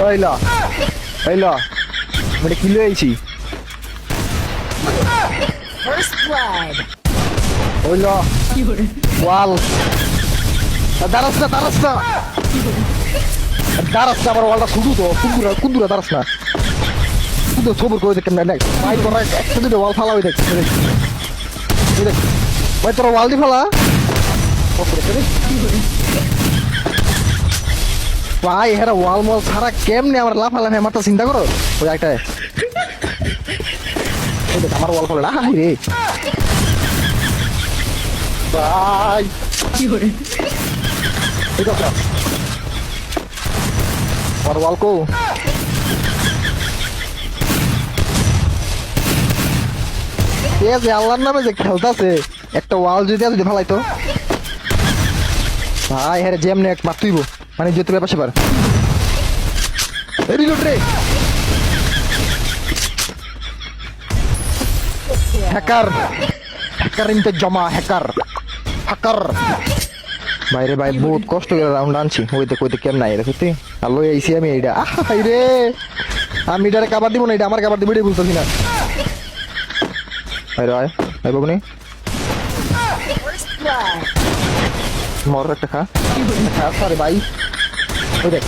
Oil oil মানে কি লই আইছি First blood. ওইল ওয়াল দাঁড়াস না দাঁড়াস না দাঁড়াস না আমার ওয়ালটা শুধু তো কুন্দুরা দাঁড়াস না শুধু সবর করে দেখ কেমন মাই করা একটা দুটো ওয়াল ফালা হয়ে দেখ দেখ ভাই তোরা ওয়াল দি ফালা ভাই হেরা ওয়াল মল ছাড়া কেমনে আমার লাফালাফি আমার তো চিন্তা করো ওই একটা দেখ আমার ওয়াল ফালা হাই রে ভাই ঠিক আছে আর ওয়াল কো যে আল্লাহর নামে যে খেলতেছে একটা ওয়াল যদি ফালাইতো ভাই হ্যাঁ যেমনি এক মার তুইব মানে যেতে ব্যাপার সেবার রিলোড রে হ্যাকার হ্যাকার ইনতে জমা হ্যাকার হ্যাকার বাইরে ভাই বহুত কষ্ট করে রাউন্ড আনছি ওইতে কইতে কেমন নাই রে সত্যি আর লই আইছি আমি এইটা আহাই রে আমি এটারে কাবার দিব না এটা আমার কাবার দিব এটাই বলতেছি না ভাই রায় ভাই বাবুনি First blood. মর একটা খা সরি ভাই ওই দেখ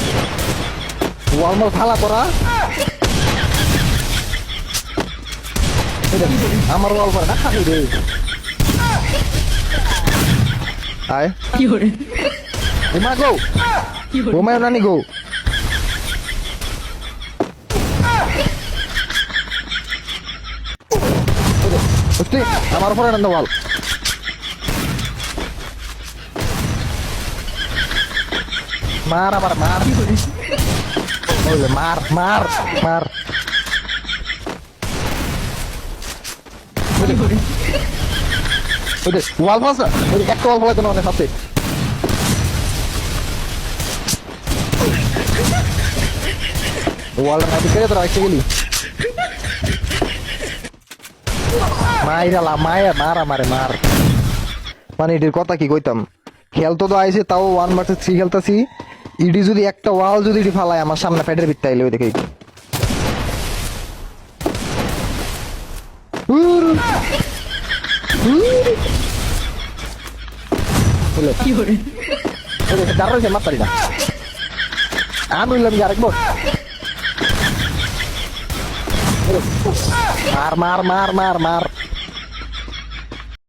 ওয়াল মল ফালা করা আমার ওয়াল করে না খাই রে আয় উমা গো উমায় নানি গো বুঝলি আমার উপরে নান্দ ওয়াল মার আবার মার মার মার মার ওয়াল ফাঁস একটা ওয়াল ফলাইতো না অনেক হাতে ওয়াল নাকি কেড়ে তোরা এসে গেলি মাইরালা মায়ের মার আমারে মার মানে এটির কথা কি কইতাম খেলতো তো আইসে তাও 1 vs 3 খেলতেছি ইডি যদি একটা ওয়াল যদি ইডি ফালায় আমার সামনে পেটের ভিত্তি আইলে ওই দেখে দাঁড়াইছে মাতারি না আমি বললাম যে আরেক বোট মার মার মার মার মার